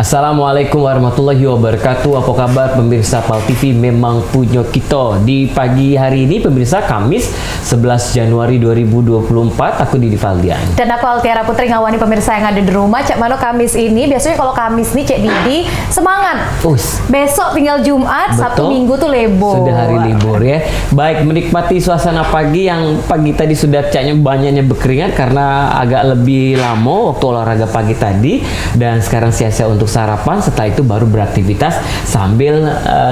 Assalamualaikum warahmatullahi wabarakatuh. Apa kabar pemirsa PAL TV? Memang punya kita. Di pagi hari ini pemirsa, Kamis 11 Januari 2024, aku Didi Valdian. Dan aku Altiara Putri, ngawani pemirsa yang ada di rumah. Cak Mano Kamis ini, biasanya kalau Kamis nih Cek Didi semangat. Besok tinggal Jumat, Sabtu Minggu tuh libur. Sudah hari libur ya. Baik, menikmati suasana pagi yang pagi tadi sudah caknya banyaknya berkeringat karena agak lebih lama waktu olahraga pagi tadi. Dan sekarang siap-siap untuk sarapan, setelah itu baru beraktivitas sambil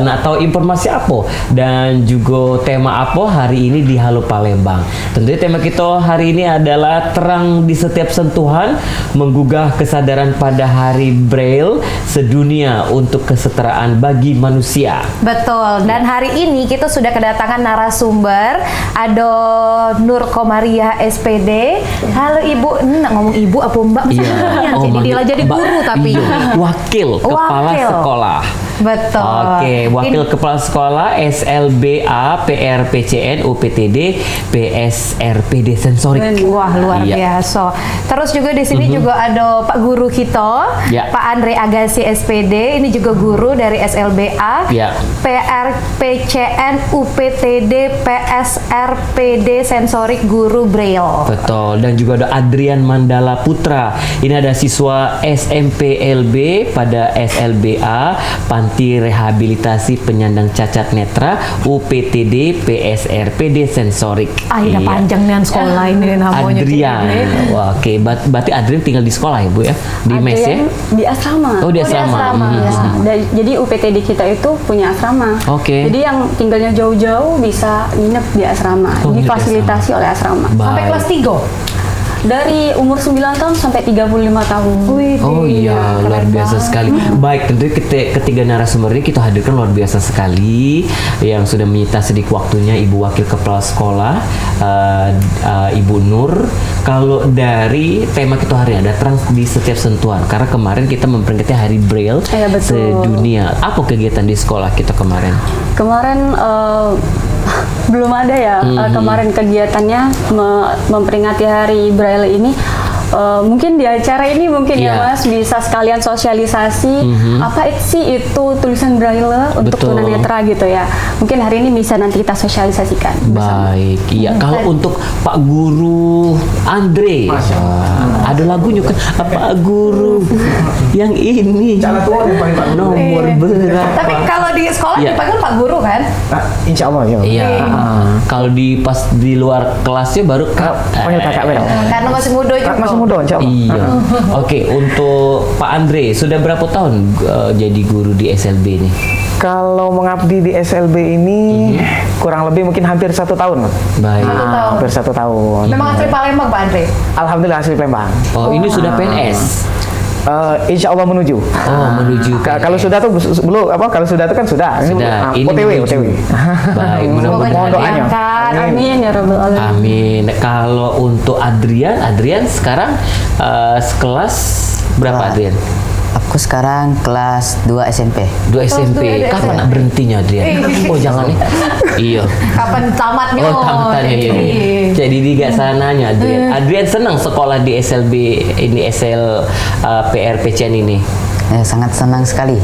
nak tahu informasi apa dan juga tema apa hari ini di Halo Palembang. Tentunya tema kita hari ini adalah terang di setiap sentuhan, menggugah kesadaran pada Hari Braille sedunia untuk kesetaraan bagi manusia. Betul, dan hari ini kita sudah kedatangan narasumber, ada Nur Komariah SPD. Halo Ibu, nak ngomong Ibu apa Mbak? Iya. Jadi guru tapi. Wakil Kepala Sekolah. Betul. Oke, Wakil Kepala Sekolah SLBA PRPCN UPTD PSRPD Sensorik. Wah, luar biasa. Terus juga di sini juga ada Pak Guru kita, Pak Andre Agassi SPD. Ini juga guru dari SLBA PRPCN UPTD PSRPD Sensorik Guru Braille. Betul. Dan juga ada Adrian Mandala Putra. Ini ada siswa SMPLB pada SLBA Panti Rehabilitasi Penyandang Cacat Netra UPTD PSRPD Sensorik. Udah panjang nih sekolah ini namanya. Adrian. Wah, oke. Berarti Adrian tinggal di sekolah ya Bu ya? Di mes ya? Di asrama. Oh, di asrama. Ya. Jadi UPTD kita itu punya asrama. Oke. Jadi yang tinggalnya jauh-jauh bisa nginep di asrama. Difasilitasi oleh asrama. Sampai kelas 3? Dari umur 9 tahun sampai 35 tahun. Oh iya, luar biasa sekali. Baik, tentu ketiga narasumber ini kita hadirkan luar biasa sekali yang sudah menyita sedikit waktunya Ibu Wakil Kepala Sekolah Ibu Nur. Kalau dari tema kita hari ini ada terang di setiap sentuhan, karena kemarin kita memperingati Hari Braille sedunia. Apa kegiatan di sekolah kita kemarin? Kemarin belum ada ya. Kemarin kegiatannya memperingati Hari Braille ini. Mungkin di acara ini ya Mas bisa sekalian sosialisasi apa sih itu tulisan Braille untuk tunanetra gitu ya. Mungkin hari ini bisa nanti kita sosialisasikan bersama. Baik, iya. Kalau untuk Pak Guru Andre, ada lagunya kan? Pak Guru yang ini nomor berapa? Tapi kalau di sekolah dipanggil Pak Guru kan? Insya Allah ya. Iya. Kalau pas di luar kelasnya baru panggil kakak bel. Karena masih muda juga. Masih muda, insya Allah. Iya. Oke, untuk Pak Andre sudah berapa tahun jadi guru di SLB ini? Kalau mengabdi di SLB ini kurang lebih mungkin hampir 1 tahun. Baik. Hampir 1 tahun. Memang asli Palembang Pak Andre? Alhamdulillah asli Palembang. Oh, ini sudah PNS. Insya Allah menuju. Menuju. Kalau sudah tuh belum apa? Kalau sudah tuh kan sudah. Ini OTW. Baik, mohon doanya. Amin ya Rabbal Alamin. Amin. Kalau untuk Adrian sekarang sekelas berapa Adrian? Aku sekarang kelas 2 SMP. 2 SMP. Kapan nak berhentinya Adrian? Oh jangan nih. Iya. Kapan tamatnya? Oh tamatnya ya. Jadi gak sananya Adrian. Adrian senang sekolah di SLB ini PRPCN ini. Sangat senang sekali.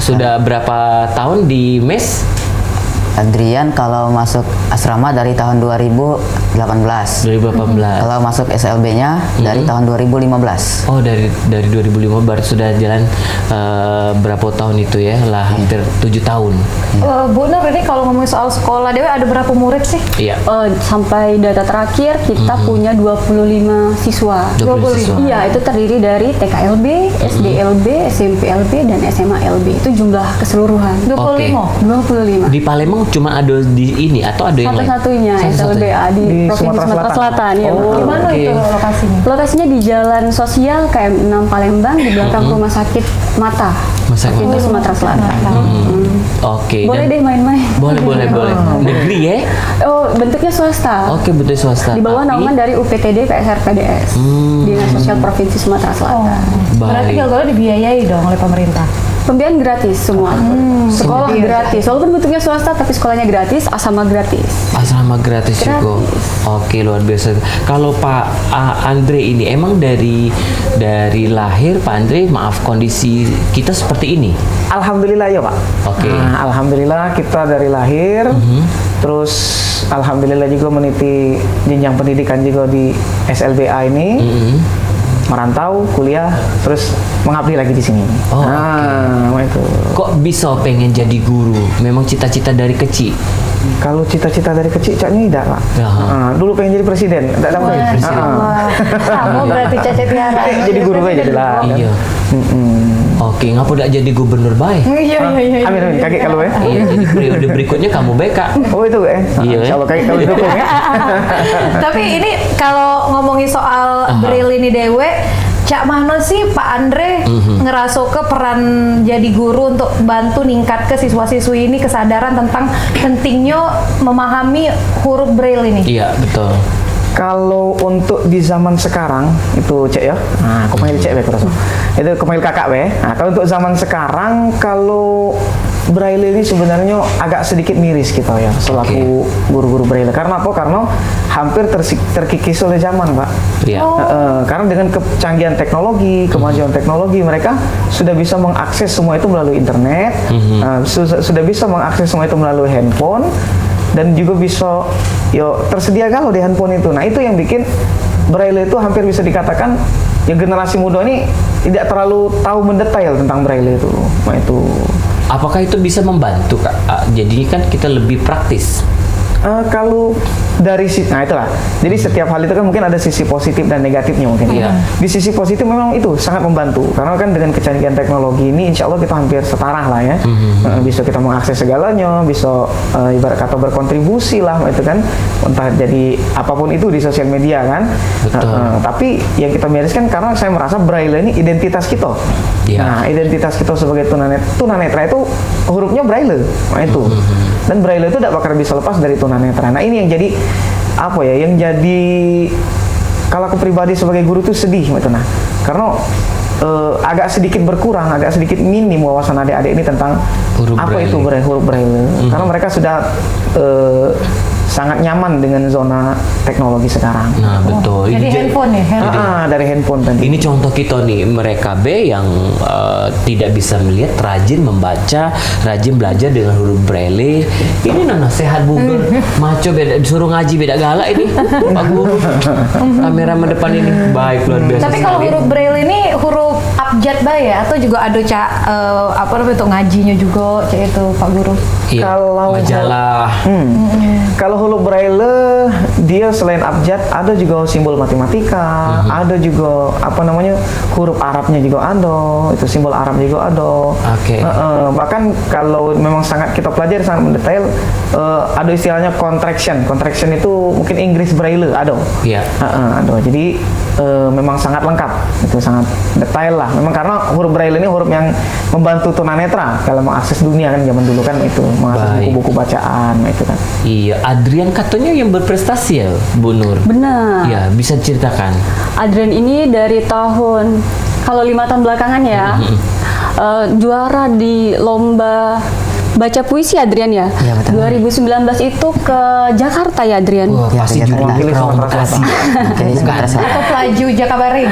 Sudah berapa tahun di mes? Adrian kalau masuk asrama dari tahun 2018. 2018. Kalau masuk SLB-nya dari tahun 2015. Oh, dari 2015 baru sudah jalan berapa tahun itu ya? Lah hampir 7 tahun. Bu Nur, ini kalau ngomongin soal sekolah Dewi ada berapa murid sih? Iya. Sampai data terakhir kita punya 25 siswa. 25 siswa. Iya, itu terdiri dari TKLB, SDLB, SMPLB dan SMALB. Itu jumlah keseluruhan. 25. Di Palembang cuma ada di ini atau ada yang lain? Satu-satunya SLBA di Provinsi Sumatera Selatan. Ya, di mana itu lokasinya? Lokasinya di Jalan Sosial KM 6 Palembang di belakang Rumah Sakit Mata. Provinsi Sumatera Selatan. Oke. Boleh deh main-main. Boleh. Negeri ya? Oh, bentuknya swasta. Oke, bentuknya swasta. Di bawah naungan dari UPTD PSRPDS. Dinas Sosial Provinsi Sumatera Selatan. Berarti kalau dibiayai dong oleh pemerintah? Pembiayaan gratis semua. Sekolah gratis. Walaupun bentuknya swasta tapi sekolahnya gratis, asrama gratis. Asrama gratis juga. Oke, luar biasa. Kalau Pak Andre ini emang dari lahir Pak Andre, maaf, kondisi kita seperti ini. Alhamdulillah ya Pak. Oke. Nah, alhamdulillah kita dari lahir, terus alhamdulillah juga meniti jenjang pendidikan juga di SLBA ini. Merantau, kuliah, terus mengabdi lagi di sini. Oh, itu. Kok bisa pengen jadi guru? Memang cita-cita dari kecil. Kalau cita-cita dari kecil caknya tidak Pak. Dulu pengen jadi presiden, tidak dapat. Masya Allah. Kamu berarti Caca Tiara. Jadi guru aja jadilah. Iya. Oke, ngapa tidak jadi gubernur baik? Iya. Amin amin, kakek kalau ya. Iya, jadi periode berikutnya kamu BK. Oh itu Iya. Insyaallah kakek kalau dukung ya. Tapi ini kalau ngomongin soal Braille ini dewe, Cak Mano sih Pak Andre ngeraso ke peran jadi guru untuk bantu ningkat ke siswa-siswi ini kesadaran tentang pentingnya memahami huruf Braille ini. Iya, betul. Kalau untuk di zaman sekarang itu Cek ya, aku panggil Cek Bek, itu aku panggil kakak Be. Nah, kalau untuk zaman sekarang, kalau Braille ini sebenarnya agak sedikit miris kita ya selaku guru-guru Braille. Karena apa? Karena hampir terkikis oleh zaman, Pak. Iya. Karena dengan kecanggihan teknologi, kemajuan teknologi, mereka sudah bisa mengakses semua itu melalui internet, sudah bisa mengakses semua itu melalui handphone, dan juga bisa tersedia galau di handphone itu. Nah, itu yang bikin Braille itu hampir bisa dikatakan yang generasi muda ini tidak terlalu tahu mendetail tentang Braille itu. Nah, itu. Apakah itu bisa membantu, Kak? Jadi kan kita lebih praktis. Kalau dari nah itulah. Jadi setiap hal itu kan mungkin ada sisi positif dan negatifnya mungkin. Iya. Di sisi positif memang itu sangat membantu karena kan dengan kecanggihan teknologi ini insya Allah kita hampir setara lah ya. Bisa kita mengakses segalanya, bisa ibarat kata berkontribusi lah itu kan, entah jadi apapun itu di sosial media kan. Betul. Tapi yang kita miriskan karena saya merasa Braille ini identitas kita. Iya. Nah, identitas kita sebagai tunanetra itu hurufnya Braille. Nah, itu. Dan Braille itu tidak bakal bisa lepas dari tunanetra. Nah, ini yang jadi apa ya? Yang jadi kalau aku pribadi sebagai guru tuh sedih, gitu nah. Karena agak sedikit berkurang, agak sedikit minim wawasan adik-adik ini tentang huruf apa Braille. itu huruf Braille. Karena mereka sudah sangat nyaman dengan zona teknologi sekarang. Nah, betul. Jadi handphone ya? Dari handphone tadi. Ini contoh kita nih, mereka B yang tidak bisa melihat, rajin membaca, rajin belajar dengan huruf Braille. Ini nana sehat bugar, maco beda, disuruh ngaji beda galak ini, Pak Guru. Kamera depan ini baik luar biasa. Tapi kalau sekali. huruf Braille ini huruf abjad bay ya? Atau juga ada apa namanya untuk ngajinya juga, cak itu Pak Guru? Iya, Kalau majalah. Kalau huruf Braille dia selain abjad ada juga simbol matematika, ada juga apa namanya huruf Arabnya juga ada, itu simbol Arab juga ada. Oke. Bahkan kalau memang sangat kita pelajari sangat mendetail, ada istilahnya contraction. Contraction itu mungkin Inggris Braille ada. Iya. Ada. Jadi memang sangat lengkap, itu sangat detail lah. Memang karena huruf Braille ini huruf yang membantu tunanetra dalam mengakses dunia kan zaman dulu kan itu mengakses Baik. buku-buku bacaan itu kan. Iya, Adrian katanya yang berprestasi ya, Bu Nur. Benar. Ya, bisa ceritakan. Adrian ini dari tahun, kalau 5 tahun belakangan ya, juara di lomba baca puisi Adrian ya. Iya, betul. 2019 itu ke Jakarta ya Adrian. Wah, Ya, pasti ke juga Jakarta. Kerawang Bekasi. Mungkin di Sumatera Selatan. Atau pelaju Jakabaring?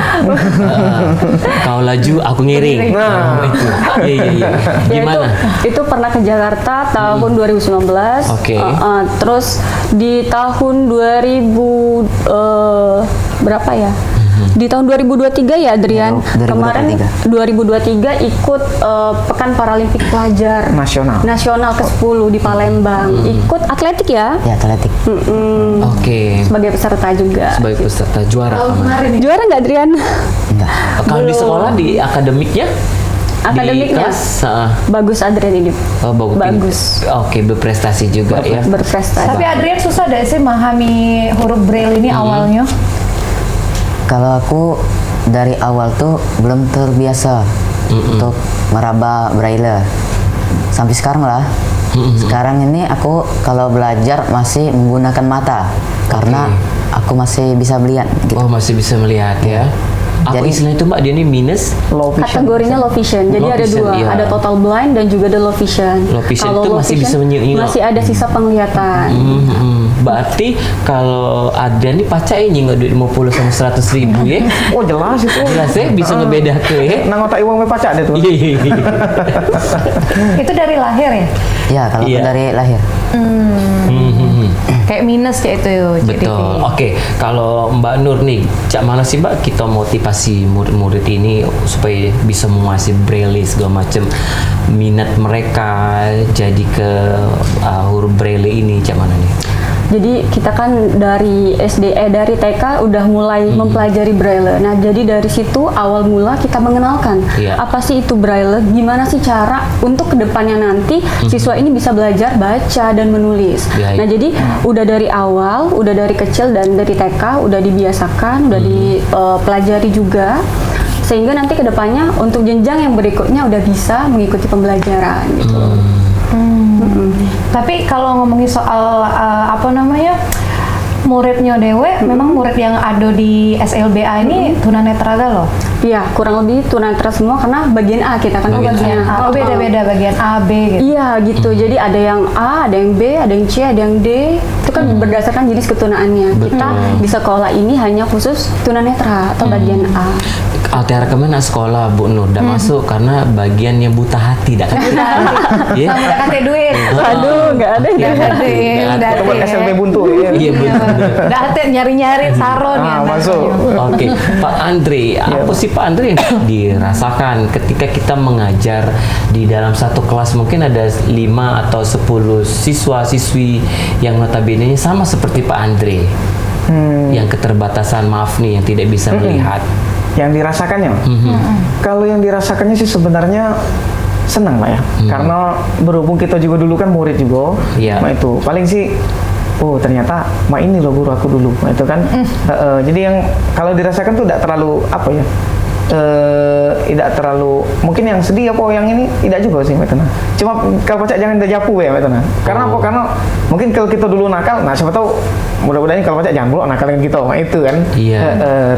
Kau laju, aku ngiring. Nah. Itu. Iya. Ya, Gimana? Itu pernah ke Jakarta tahun 2019. Oke. Terus di tahun 2000 berapa ya? Di tahun 2023 ya Adrian. Ya, 2023. Kemarin 2023 ikut Pekan Paralimpik Pelajar Nasional ke-10 di Palembang. Ikut atletik ya? Ya, atletik. Oke. Sebagai peserta juga. Sebagai peserta juara Tahun kemarin. kemarin ya? Juara nggak Adrian? Enggak. Kalau di sekolah di akademiknya? Akademiknya? Di kelas, Bagus Adrian ini. bagus. Bagus. Oke, berprestasi juga ya. Berprestasi. Tapi Adrian susah gak sih memahami huruf Braille ini awalnya? Kalau aku dari awal tuh belum terbiasa untuk meraba Braille. Sampai sekarang lah. Sekarang ini aku kalau belajar masih menggunakan mata karena aku masih bisa melihat. Gitu. Oh, masih bisa melihat ya. Apa Jadi- istilahnya itu Mbak? Dia ini minus? Low vision. Kategorinya low vision. Jadi Low ada vision, dua, iya. ada total blind dan juga ada low vision. Low vision Kalau itu low masih vision, bisa menyengok. masih ada sisa penglihatan. Berarti kalau ada nih pacak ini nggak duit 50 sama 100 ribu ya? Oh jelas itu. Jelas ya bisa ngebeda ke ya? Nang otak iwang me pacak deh tuh. Iya, iya, iya. Itu dari lahir ya? Ya, kalau aku Iya. dari lahir. Kayak minus ya itu. Jadi Betul. Oke, kalau Mbak Nur nih, cak mana sih Mbak kita motivasi murid-murid ini supaya bisa menguasai braille segala macam, minat mereka jadi ke huruf braille ini, cak mana nih? Jadi kita kan dari dari TK udah mulai mempelajari braille. Nah, jadi dari situ awal mula kita mengenalkan Iya. apa sih itu braille, gimana sih cara untuk kedepannya nanti siswa ini bisa belajar baca dan menulis. Iya, iya. Nah, jadi udah dari awal, udah dari kecil dan dari TK udah dibiasakan, udah dipelajari juga. Sehingga nanti kedepannya untuk jenjang yang berikutnya udah bisa mengikuti pembelajaran gitu. Tapi kalau ngomongin soal muridnya Dewe, memang murid yang ada di SLBA ini tunanetra loh. Iya, kurang lebih tunanetra semua karena bagian A kita kan Bagian Oh, beda-beda bagian A, B gitu. Iya gitu, jadi ada yang A, ada yang B, ada yang C, ada yang D. Itu kan berdasarkan jenis ketunaannya. Kita di sekolah ini hanya khusus tunanetra atau bagian A. Altiara kemana sekolah Bu Nur? Udah masuk karena bagian yang buta hati dah. Ya? Sama udah kate duit. Aduh, nggak ada ya. Udah kate, udah Itu buat kate. SLB buntu ya. Iya betul. Udah kate nyari-nyari saron ya. Masuk. Oke, Pak Andre, apa sih Pak Andre yang dirasakan ketika kita mengajar di dalam satu kelas mungkin ada 5 atau 10 siswa-siswi yang notabene sama seperti Pak Andre, yang keterbatasan maaf nih, yang tidak bisa melihat. Yang dirasakannya. Kalau yang dirasakannya sih sebenarnya senang lah ya. Karena berhubung kita juga dulu kan murid juga. Iya. Nah itu paling sih oh ternyata ini loh guru aku dulu. Nah, itu kan jadi yang kalau dirasakan tuh tidak terlalu apa ya? Tidak terlalu mungkin yang sedih apa yang ini tidak juga sih Mbak Tena. Cuma kalau pacak jangan japu ya Mbak Tena. Karena apa? Karena mungkin kalau kita dulu nakal, nah siapa tahu mudah-mudahan kalau pacak jangan dulu nakal dengan kita, nah, itu kan. Iya.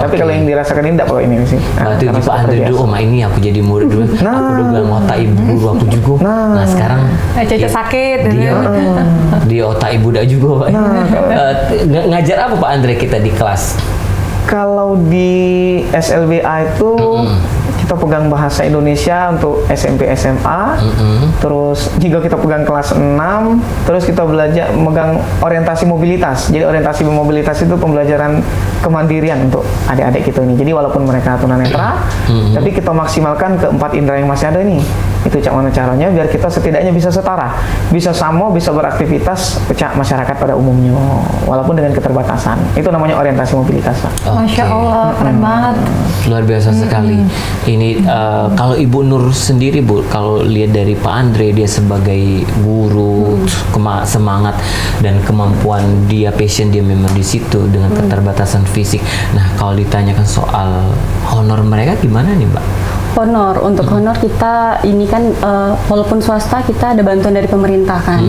Tapi Oke. kalau yang dirasakan ini tidak perlu ini sih. Berarti karena Pak sudah Andre terbiasa. dulu, oh ini aku jadi murid dulu. Nah. Aku udah bilang otak ibu guru aku juga. Nah sekarang Caca sakit. di otak ibu dah juga Pak. Ngajar apa Pak Andre kita di kelas? Kalau di SLBA itu kita pegang bahasa Indonesia untuk SMP SMA, terus juga kita pegang kelas 6, terus kita belajar megang orientasi mobilitas. Jadi orientasi mobilitas itu pembelajaran kemandirian untuk adik-adik kita ini. Jadi walaupun mereka tunanetra, tapi kita maksimalkan ke 4 indera yang masih ada ini. Itu cak mana caranya biar kita setidaknya bisa setara, bisa sama, bisa beraktivitas cak masyarakat pada umumnya, walaupun dengan keterbatasan. Itu namanya orientasi mobilitas, Pak. Masya Allah, keren banget. Luar biasa sekali. Ini kalau Ibu Nur sendiri Bu, kalau lihat dari Pak Andre, dia sebagai guru, semangat dan kemampuan dia, passion dia memang di situ dengan keterbatasan fisik. Nah, kalau ditanyakan soal honor mereka gimana nih Mbak? Honor, untuk honor kita ini kan walaupun swasta kita ada bantuan dari pemerintah kan,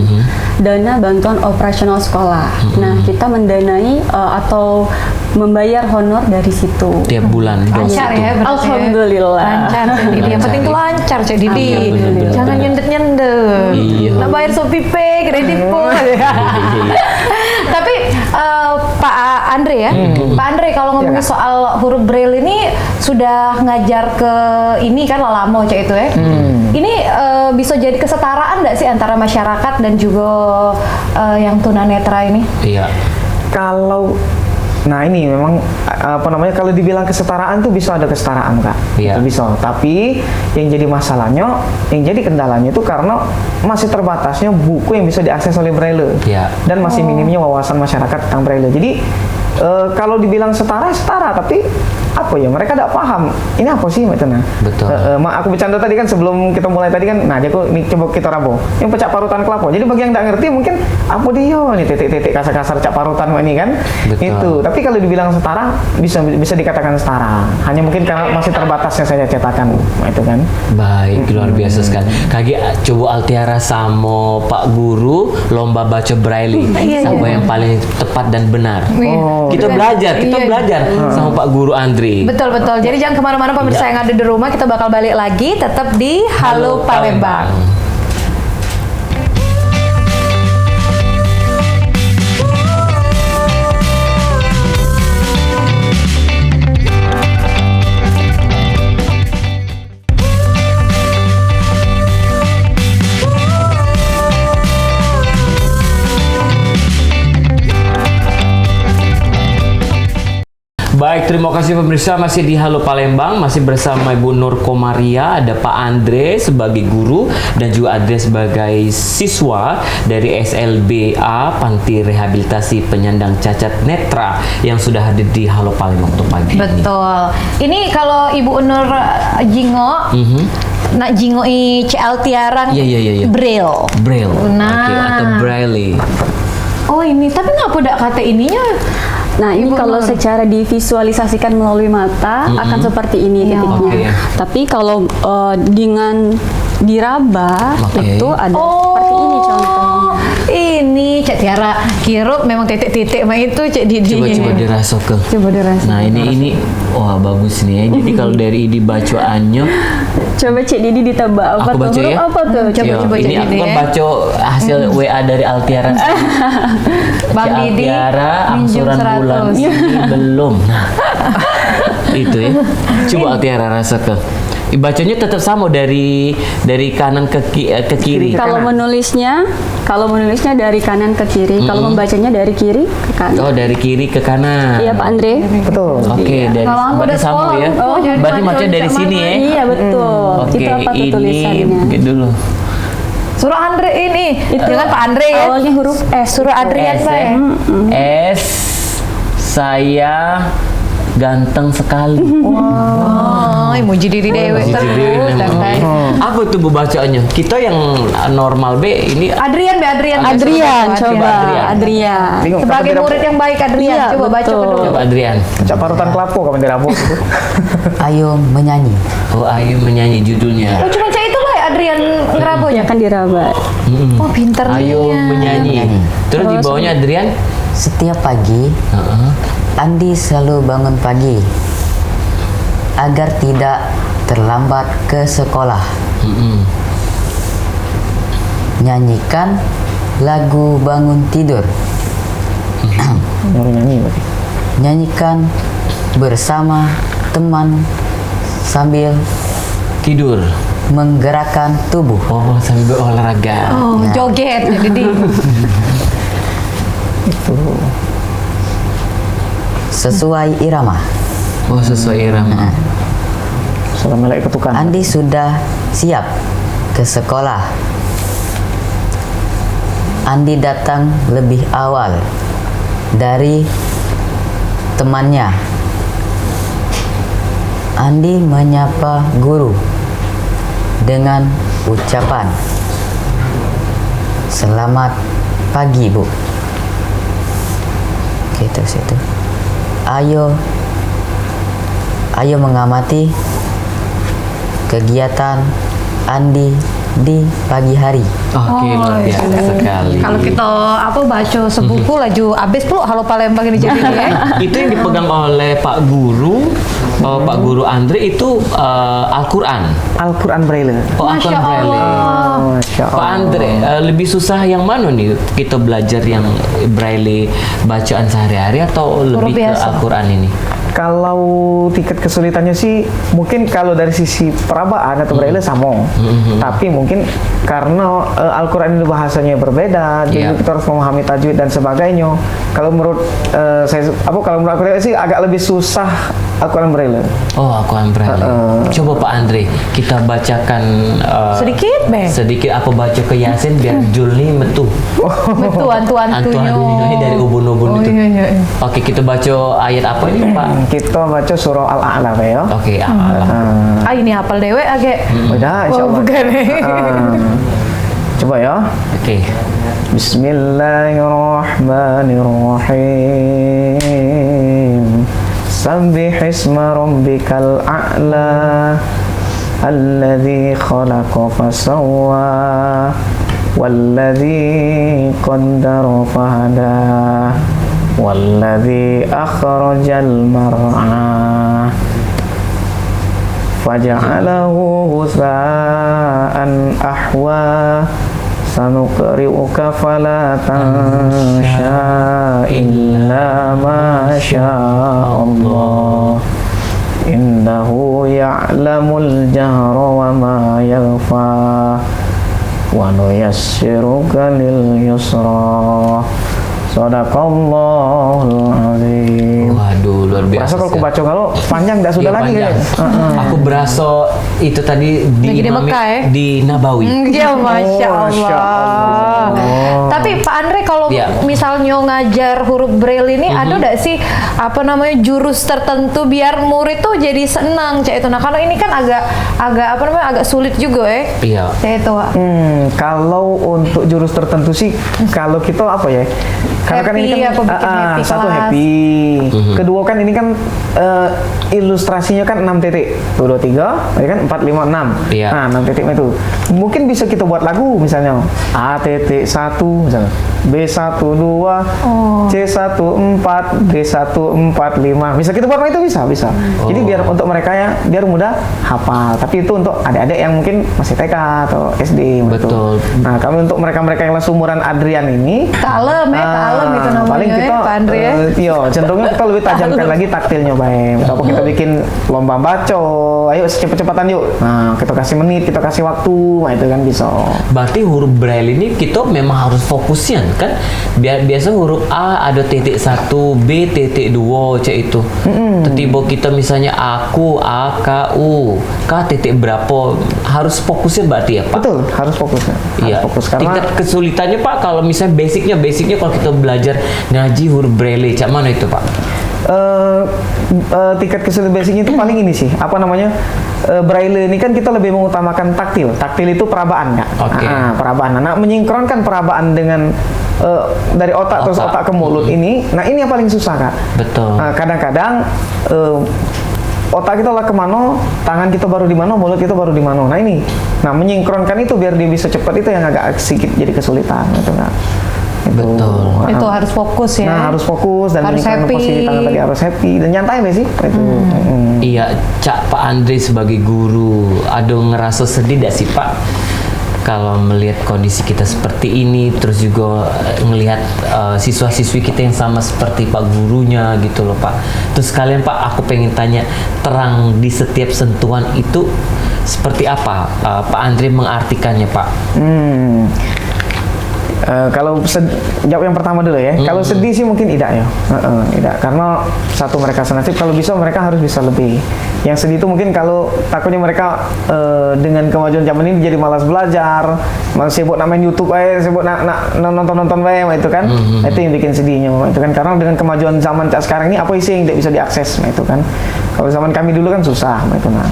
dana bantuan operasional sekolah. Nah kita mendanai atau membayar honor dari situ. Tiap bulan Lancar itu. ya berarti. Alhamdulillah. Lancar Cak Didi. Yang penting tuh lancar Cak Didi. Alhamdulillah. Jangan nyendet-nyendet. Iya. Nak bayar Shopee Pay, kredit pun. Tapi Pak Andre ya, Pak Andre kalau ngomongin Ya. soal huruf braille ini sudah ngajar ke ini kan lama Cak itu ya. Ini bisa jadi kesetaraan nggak sih antara masyarakat dan juga yang tunanetra ini? Iya. Kalau nah ini memang apa namanya kalau dibilang kesetaraan tuh bisa ada kesetaraan Kak. Iya. Itu bisa. Tapi yang jadi masalahnya, yang jadi kendalanya itu karena masih terbatasnya buku yang bisa diakses oleh Braille. Iya. Dan masih minimnya wawasan masyarakat tentang Braille. Jadi kalau dibilang setara, tapi apa ya mereka tidak paham ini apa sih Mbak Tena. Betul. Aku bercanda tadi kan sebelum kita mulai tadi kan, nah dia kok ini coba kita rabo yang pecah parutan kelapa. Jadi bagi yang tidak ngerti mungkin apa dia nih titik-titik kasar-kasar cak parutan ini kan. Betul. Itu. Tapi kalau dibilang setara bisa dikatakan setara. Hanya mungkin karena masih terbatasnya saya cetakan. Nah, itu kan. Baik, luar biasa sekali. Kaki coba Altiara sama Pak Guru lomba baca Braille. Iya, Siapa iya. yang paling tepat dan benar. Oh, Kita Iya. belajar Iya. sama Pak Guru Andre. Putri. Betul. Jadi jangan kemana-mana pemirsa yang ada di rumah, kita bakal balik lagi tetap di Halo Palembang. Baik, terima kasih pemirsa, masih di Halo Palembang, masih bersama Ibu Nur Komaria, ada Pak Andre sebagai guru dan juga Andre sebagai siswa dari SLBA Panti Rehabilitasi Penyandang Cacat Netra yang sudah hadir di Halo Palembang untuk pagi ini. Betul. Ini kalau Ibu Nur jingo, nak jingoi CL Tiarang Iya. Braille. Braille. Nah. Oke, atau Braille. Oh ini, tapi ngapa dak kata ininya? Nah, ini Ibu kalau Nur. secara divisualisasikan melalui mata akan seperti ini Iya. titiknya. Oke. Tapi kalau dengan diraba Oke. itu ada seperti ini contohnya. Ini Cak Tiara kira memang titik-titik mah itu Cak Didi. Coba dirasakan. Coba dirasa. Nah, ini wah bagus nih ya. Jadi kalau dari ini bacaannya Coba Cik Didi ditebak apa aku tuh? baca Huruf ya. apa tuh? Coba, Yo, Cak ini aku Didi kan ya. baca hasil WA dari Altiara. Bang Cak Didi, Altiara minjem angsuran 100. bulan ini belum. Nah, itu ya. Coba Altiara rasakan. Bacanya tetap sama dari kanan ke kiri. Kalau menulisnya dari kanan ke kiri, kalau membacanya dari kiri ke kanan. Oh, dari kiri ke kanan. Iya Pak Andre. Betul. Oke, dari Kalau aku berarti udah sama sekolah, ya. oh, jadi Berarti baca macam dari sama sini ya. Iya betul. Oke, Itu apa tuh ini tulisannya? dulu. Suruh Andre ini. Itu Jangan Pak Andre ya. Awalnya huruf S. Suruh Adrian S, Pak. ya. S, saya ganteng sekali. Oh, muji diri dewe Jadi terus. memang. Sampai. Apa tuh Bu bacaannya? Kita yang normal B ini Adrian, Adrian, Adrian. coba Adrian. Bingung. Sebagai kapan murid yang baik Adrian, Iya, coba baca betul. kedua. coba Adrian. Cak parutan kelapo kapan dirabuk gitu. Ayo menyanyi. Oh, ayo menyanyi judulnya. Oh, cuma cak itu lah ya Adrian ngerabonya. Ya kan diraba. Oh, pinter Ayo nih. menyanyi. Menyanyi. Terus di bawahnya Adrian. Setiap pagi, Heeh. Andi selalu bangun pagi agar tidak terlambat ke sekolah. Mm-mm. Nyanyikan lagu bangun tidur. Baru nyanyi berarti. Nyanyikan bersama teman sambil Tidur. menggerakkan tubuh. Oh, sambil berolahraga. Oh, joget jadi. Sesuai irama. Oh, sesuai irama. Suara melek ketukan. Andi sudah siap ke sekolah. Andi datang lebih awal dari temannya. Andi menyapa guru dengan ucapan, "Selamat pagi, Bu." Gitu situ. Ayo mengamati kegiatan Andi di pagi hari. Oke, luar biasa sekali. Kalau kita baca sebuku laju abis pula Halo Palembang ini jadi ya. Itu yang dipegang oleh Pak Guru, Pak Guru Andre itu Al-Quran. Al-Quran Braille. Oh, Al-Quran Braille. Masya Pak Allah. Andre, lebih susah yang mana nih? Kita belajar yang Braille bacaan sehari-hari atau lebih ke biasa. Al-Quran ini? Kalau tingkat kesulitannya sih mungkin kalau dari sisi perabaan atau Braille sama. Tapi mungkin karena Al-Quran ini bahasanya berbeda, Iya. jadi kita harus memahami tajwid dan sebagainya. Kalau menurut kalau menurut aku sih agak lebih susah Al-Quran Braille. Oh, Al-Quran Braille. Coba Pak Andre, kita bacakan Sedikit, Be. sedikit apa baca ke Yasin biar Julni metu. Betul, antu-antunya. Antu-antunya dari ubun-ubun Oh, itu. iya. Oke, kita baca ayat apa ini, Pak? Kita baca surah Al-A'la ya. Oke, Allah. Ini hafal dewe agak. Udah, insya Oh, Allah. bukan. Coba ya. Oke. Bismillahirrahmanirrahim. Sabbih isma rabbikal a'la alladzi khalaqa fasawwa walladzi qaddara fahada Walladzi akhrajal mar'a faja'alahu ghusaan ahwa sanuqri'uka fala tansha illa ma Allah innahu ya'lamul jahra wa ma yakhfa wa nuyassiruka lil yusra. Sadaqallahul azim. Waduh, luar biasa. Berasa kalau aku baca kalau panjang tidak sudah Iya, lagi panjang. kayaknya. Aku berasa itu tadi Lagi di diimami Mekah, ya? di Nabawi. Ya, Masya Oh, Masya Allah. Allah. Tapi Pak Andre kalau Iya. misalnya ngajar huruf braille ini ada nggak sih apa namanya jurus tertentu biar murid tuh jadi senang cak itu. Nah kalau ini kan agak sulit juga Iya. cak itu. Wak. Kalau untuk jurus tertentu sih, kalau kita apa ya? Karena kan ini Happy, kan apa bikin happy satu kelas. happy, kedua kan ini kan ilustrasinya kan 6 titik, 1, 2, 3, tadi kan 4, 5, 6. Iya. Nah 6 titiknya itu, mungkin bisa kita buat lagu misalnya A.1 misalnya, B1, 2, C1, 4, D1, 4, 5. Bisa kita buat itu bisa. Jadi biar untuk mereka ya biar mudah hafal. Tapi itu untuk adik-adik yang mungkin masih TK atau SD. gitu. Betul. Nah kami untuk mereka-mereka yang seumuran Adrian ini Kalem itu namanya paling kita Pak Andre ya. iya cenderungnya kita lebih tajamkan lagi taktilnya baik. Apa kita bikin lomba baca, ayo cepet-cepatan yuk. Nah kita kasih menit, kita kasih waktu, nah itu kan bisa. Berarti huruf braille ini kita memang harus fokusnya kan? Biasa huruf A ada titik 1, B titik 2 cek itu. Tiba kita misalnya aku, A, K, U, K titik berapa harus fokusnya berarti ya Pak? Betul, harus fokus. Iya. Harus fokus karena Tingkat kesulitannya Pak kalau misalnya basicnya kalau kita belajar ngaji huruf braille, cak mana itu Pak? tingkat kesulitan basicnya itu paling ini sih, apa namanya, braille ini kan kita lebih mengutamakan taktil. Taktil itu perabaan ya. Oke. Perabaan. Nah, menyingkronkan perabaan dengan dari otak terus otak ke mulut ini. Nah, ini yang paling susah Kak. Betul. Nah, kadang-kadang otak kita lah kemana, tangan kita baru di mana, mulut kita baru di mana. Nah ini, menyingkronkan itu biar dia bisa cepat itu yang agak sedikit jadi kesulitan gitu Kak. Betul. Itu harus fokus ya. Nah harus fokus dan Harus menyingkronkan happy. posisi tangan tadi harus happy dan nyantai deh sih. Itu. Iya, Cak Pak Andre sebagai guru, ada ngerasa sedih gak sih Pak? Kalau melihat kondisi kita seperti ini, terus juga ngelihat siswa-siswi kita yang sama seperti Pak gurunya gitu loh Pak. Terus kalian Pak, aku pengen tanya, terang di setiap sentuhan itu seperti apa Pak Andre mengartikannya Pak? Kalau jawab yang pertama dulu ya. Kalau sedih sih mungkin tidak ya. Tidak, karena satu mereka senasib. Kalau bisa mereka harus bisa lebih. Yang sedih itu mungkin kalau takutnya mereka dengan kemajuan zaman ini jadi malas belajar, malas sibuk main YouTube aja, sibuk nonton itu kan. Itu yang bikin sedihnya. Itu kan karena dengan kemajuan zaman sekarang ini apa isi yang tidak bisa diakses, itu kan. Kalau zaman kami dulu kan susah, itu nah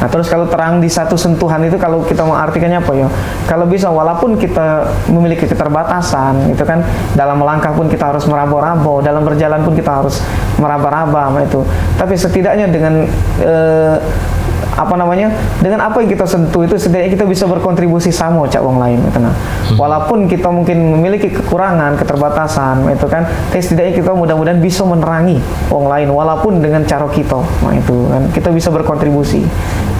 terus kalau terang di satu sentuhan itu kalau kita mengartikannya apa ya? Kalau bisa walaupun kita memiliki keterbatasan, itu kan dalam melangkah pun kita harus meraba-raba, dalam berjalan pun kita harus meraba-raba itu. Tapi setidaknya dengan apa namanya, dengan apa yang kita sentuh itu setidaknya kita bisa berkontribusi sama cak wong lain gitu nah. Walaupun kita mungkin memiliki kekurangan, keterbatasan itu kan, tapi setidaknya kita mudah-mudahan bisa menerangi wong lain walaupun dengan cara kita. Nah itu kan kita bisa berkontribusi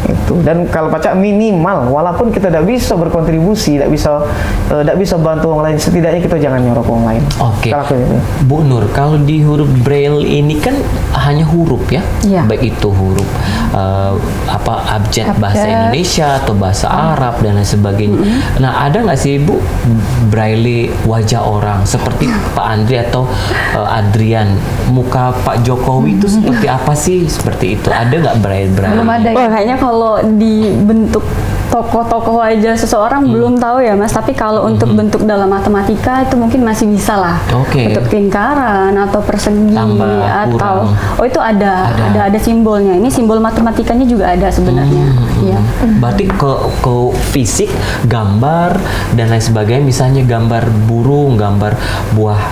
itu. Dan kalau pacak minimal walaupun kita tidak bisa berkontribusi, tidak bisa bantu orang lain, setidaknya kita jangan nyorok orang lain. Oke. Kalau aku gitu. Bu Nur, kalau di huruf braille ini kan hanya huruf ya, Iya. baik itu huruf abjad bahasa Abjad. Indonesia atau bahasa Arab dan lain sebagainya. Nah, ada nggak sih Bu braille wajah orang seperti Pak Andre atau Adrian, muka Pak Jokowi itu seperti apa sih? Seperti itu. Ada nggak braille? Belum ada ya. Wah, kayaknya kalau dibentuk tokoh-tokoh wajah seseorang belum tahu ya Mas, tapi kalau untuk bentuk dalam matematika itu mungkin masih bisa lah. Oke. Untuk lingkaran atau persegi Tambah, atau kurang. itu ada simbolnya. Ini simbol matematikanya juga ada sebenarnya. Iya. Berarti ke fisik, gambar dan lain sebagainya, misalnya gambar burung, gambar buah.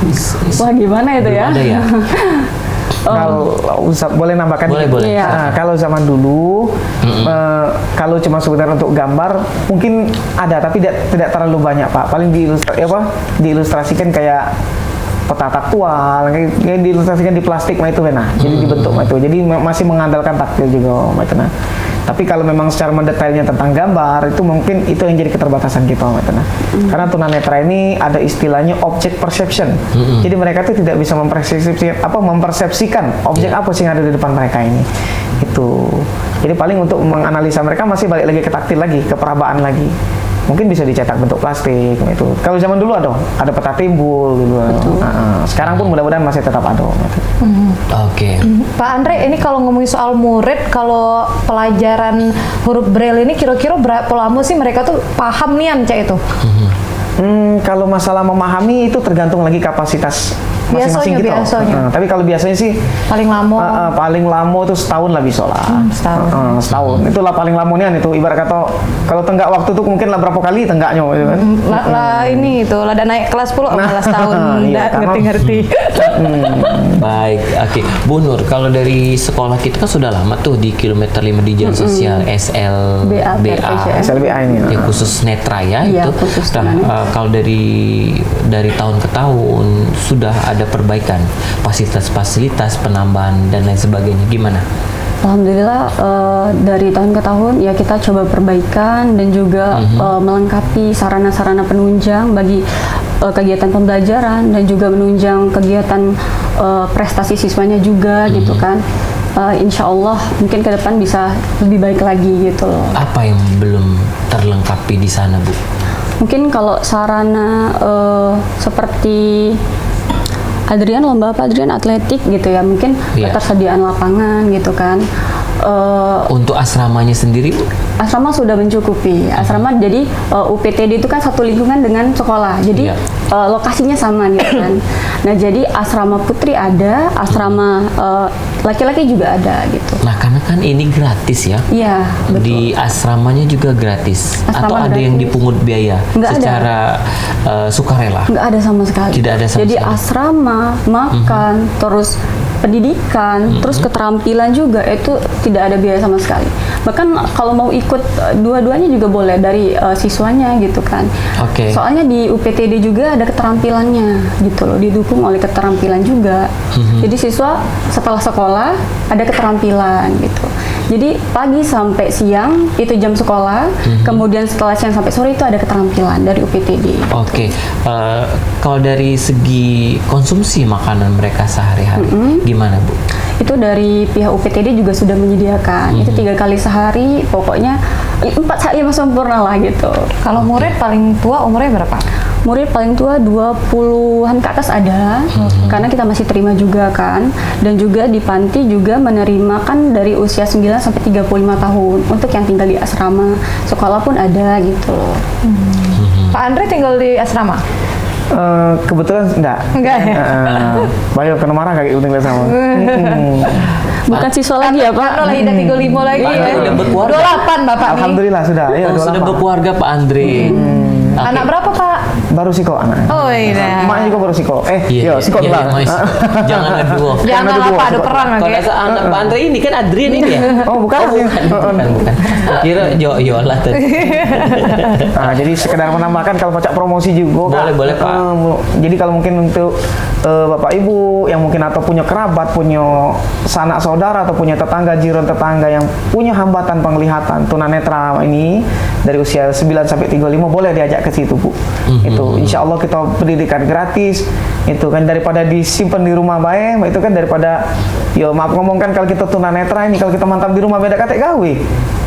Wah, gimana itu Belum ya? ada ya? Kalau boleh nambahkan Boleh, dikit? boleh. Iya. Nah, kalau zaman dulu kalau cuma sekedar untuk gambar mungkin ada tapi tidak terlalu banyak Pak. Paling diilustrasikan kayak peta taktual, kayak diilustrasikan di plastik mah itu nah. Jadi dibentuk mah itu. Jadi masih mengandalkan taktil juga mah itu nah. Tapi kalau memang secara mendetailnya tentang gambar itu mungkin itu yang jadi keterbatasan kita mah itu nah. Karena tunanetra ini ada istilahnya object perception. Jadi mereka itu tidak bisa mempersepsikan objek apa sih yang ada di depan mereka ini. Itu. Jadi paling untuk menganalisa mereka masih balik lagi ke taktil lagi, ke perabaan lagi. Mungkin bisa dicetak bentuk plastik itu. Kalau zaman dulu ada peta timbul gitu. Sekarang pun mudah-mudahan masih tetap ada. Gitu. Oke. Pak Andre, ini kalau ngomongin soal murid, kalau pelajaran huruf Braille ini kira-kira berapa lama sih mereka tuh paham nih Cak itu? Kalau masalah memahami itu tergantung lagi kapasitas masing-masing gitu. Tapi kalau biasanya sih paling lama itu setahun lah bisa lah. Setahun. Itulah paling lamanya itu. Ibarat kata kalau tenggak waktu tuh mungkin lah berapa kali tenggaknya gitu kan. Ini itu lah ada naik kelas 10 malah setahun enggak ngerti-ngerti. Baik, oke. Bu Nur, kalau dari sekolah kita kan sudah lama tuh di kilometer 5 di jalan sosial SLBA. SLBA ini. Yang khusus netra ya Iya, itu. khusus Kalau dari tahun ke tahun sudah ada perbaikan fasilitas penambahan dan lain sebagainya, gimana? Alhamdulillah dari tahun ke tahun ya kita coba perbaikan dan juga melengkapi sarana-sarana penunjang bagi kegiatan pembelajaran dan juga menunjang kegiatan prestasi siswanya juga gitu kan. Insya Allah mungkin ke depan bisa lebih baik lagi gitu loh. Apa yang belum terlengkapi di sana, Bu? Mungkin kalau sarana seperti Adrian lomba apa Adrian atletik gitu ya, mungkin ketersediaan lapangan gitu kan. Untuk asramanya sendiri, Bu? Asrama sudah mencukupi. Asrama jadi UPTD itu kan satu lingkungan dengan sekolah. Jadi lokasinya sama gitu kan. Nah, jadi asrama putri ada, asrama laki-laki juga ada gitu. Nah, karena kan ini gratis ya. Iya, betul. Di asramanya juga gratis. Asrama atau ada gratis. yang dipungut biaya Nggak secara sukarela? Nggak ada sama sekali. Tidak ada sama jadi sekali. asrama, makan, terus pendidikan, terus keterampilan juga itu tidak ada biaya sama sekali. Bahkan kalau mau ikut dua-duanya juga boleh dari siswanya gitu kan. Oke. Soalnya di UPTD juga ada keterampilannya gitu loh, didukung oleh keterampilan juga. Jadi siswa setelah sekolah ada keterampilan gitu. Jadi pagi sampai siang itu jam sekolah, kemudian setelah siang sampai sore itu ada keterampilan dari UPTD. Oke. Kalau dari segi konsumsi makanan mereka sehari-hari, gimana, Bu? Itu dari pihak UPTD juga sudah menyediakan. Itu 3 kali sehari, pokoknya 4 hari sempurna lah gitu. Kalau murid paling tua umurnya berapa? Murid paling tua 20-an ke atas ada, karena kita masih terima juga kan. Dan juga di panti juga menerima kan dari usia 9 sampai 35 tahun untuk yang tinggal di asrama. Sekolah pun ada gitu loh. Pak Andre tinggal di asrama? Kebetulan enggak. Ya? Banyak kena marah kayak gitu nggak sama. Bukan siswa lagi ya Pak? Karena lagi udah 35 lagi Pak ya. Andre udah berkeluarga. 28 Bapak nih. Alhamdulillah sudah. Ya, Sudah berkeluarga Pak Andre. Oke. Anak berapa Pak? Baru siko anak. Oh iya. Emaknya juga baru siko. Siko iya, lah. Mas. Jangan aduh. Jangan Aduh, apa ada siko. perang Kalau lagi. anak Pak Andre ini kan Adrian ini ya? Oh bukan. Bukan. Kira Yola tadi. Jadi sekedar menambahkan kalau pacak promosi juga. Boleh, Pak. Jadi kalau mungkin untuk Bapak Ibu yang mungkin atau punya kerabat, punya sanak saudara atau punya tetangga, jiran tetangga yang punya hambatan penglihatan tunanetra ini dari usia 9 sampai 35 boleh diajak ke situ, Bu. Itu insya Allah kita pendidikan gratis. Itu kan daripada disimpan di rumah baik, itu kan daripada maaf ngomongkan kalau kita tunanetra ini kalau kita mantap di rumah beda kate gawe.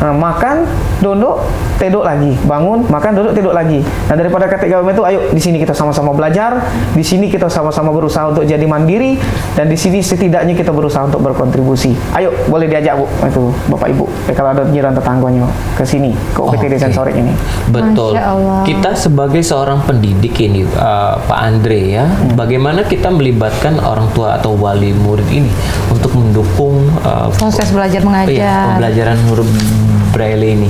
Makan, duduk, tidur lagi, bangun, makan, duduk, tidur lagi. Nah daripada kate gawe itu ayo di sini kita sama-sama belajar, di sini kita sama-sama berusaha untuk jadi mandiri dan di sini setidaknya kita berusaha untuk berkontribusi. Ayo boleh diajak Bu itu Bapak Ibu kalau ada jiran tetangganya ke sini ke UPTD Sensorik ini. Betul. Masya Allah. Kita sebagai seorang pendidik ini, Pak Andre ya, bagaimana kita melibatkan orang tua atau wali murid ini untuk mendukung Proses belajar mengajar. pembelajaran huruf Braille ini?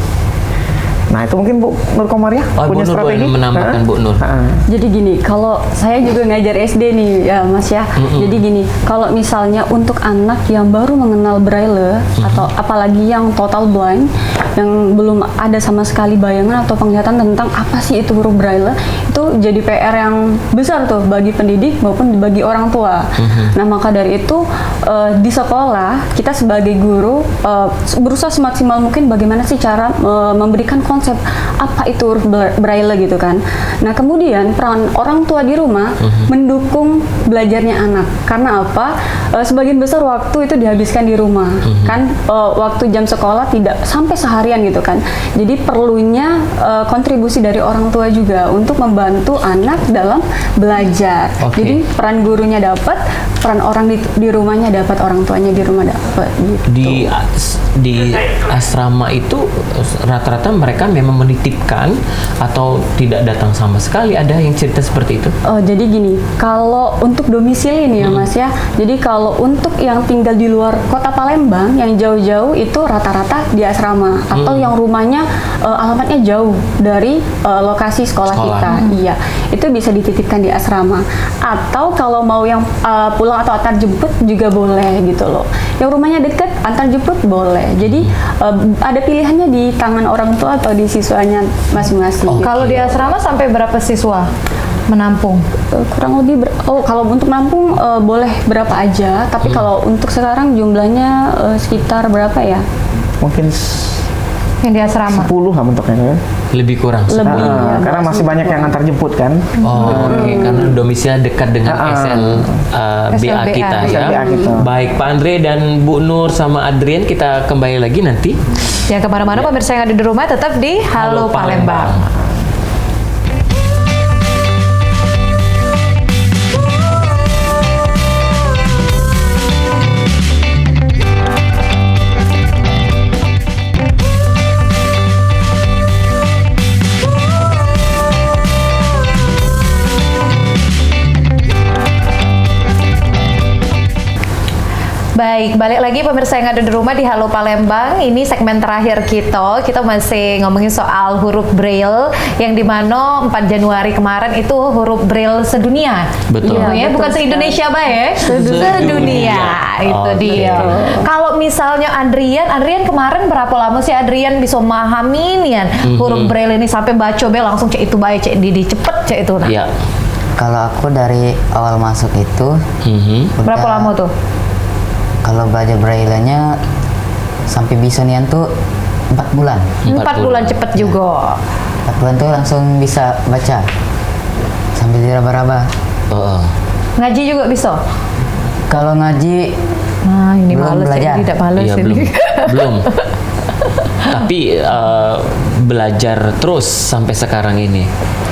Nah itu mungkin Bu Nur Komariah Oh, punya Bu Nur boleh strategi. menambahkan, Bu Nur. Jadi gini, kalau saya juga ngajar SD nih ya Mas ya. Jadi gini, kalau misalnya untuk anak yang baru mengenal Braille atau apalagi yang total blind, yang belum ada sama sekali bayangan atau penglihatan tentang apa sih itu huruf Braille, itu jadi PR yang besar tuh bagi pendidik maupun bagi orang tua. Nah maka dari itu di sekolah kita sebagai guru berusaha semaksimal mungkin bagaimana sih cara memberikan konsep apa itu huruf Braille gitu kan. Nah kemudian peran orang tua di rumah mendukung belajarnya anak. Karena apa? Sebagian besar waktu itu dihabiskan di rumah kan, waktu jam sekolah tidak sampai seharian gitu kan. Jadi perlunya kontribusi dari orang tua juga untuk membantu anak dalam belajar. Oke. Jadi peran gurunya dapat, peran orang di rumahnya dapat, orang tuanya di rumah dapat gitu. Di asrama itu rata-rata mereka memang menitipkan atau tidak datang sama sekali, ada yang cerita seperti itu? Jadi gini, kalau untuk domisili nih ya Mas ya, jadi kalau untuk yang tinggal di luar kota Palembang, yang jauh-jauh itu rata-rata di asrama, atau yang rumahnya alamatnya jauh dari lokasi sekolah kita, iya, itu bisa dititipkan di asrama. Atau kalau mau yang pulang atau antar jemput juga boleh gitu loh. Yang rumahnya deket, antar jemput boleh. Jadi ada pilihannya di tangan orang tua atau di siswanya masing-masing. Kalau di asrama sampai berapa siswa menampung? Kurang lebih kalau untuk nampung boleh berapa aja, tapi kalau untuk sekarang jumlahnya sekitar berapa ya? Mungkin Yang di asrama? 10 lah bentuknya kan. Lebih kurang. Lebih. Iya, Karena masih banyak yang antar jemput kan. Oh, oke. Karena domisilinya dekat dengan SLBA kita ya. SLBA kita. Baik, Pak Andre dan Bu Nur sama Adrian, kita kembali lagi nanti. Yang kemana-mana pemirsa yang ada di rumah tetap di Halo Palembang. Baik, balik lagi pemirsa yang ada di rumah di Halo Palembang. Ini segmen terakhir kita. Kita masih ngomongin soal huruf Braille yang dimana 4 Januari kemarin itu huruf Braille sedunia. Betul. Ya, betul bukan se-Indonesia Pak ya. Sedunia. Itu dia. Kalau misalnya Adrian kemarin berapa lama sih Adrian bisa memahami nih huruf Braille ini sampai baca be langsung cek itu baik, cek di cepet cek itu. Nah. Ya. Kalau aku dari awal masuk itu Berapa udah- lama tuh? Kalau belajar Braille-nya sampai bisa nian tuh 4 bulan. 4 bulan cepet juga. 4 bulan tuh langsung bisa baca sambil diraba-raba. Ngaji juga bisa? Kalau ngaji Nah, ini Belum males belajar. ya, tidak males Iya, ini. belum. Tapi belajar terus sampai sekarang ini.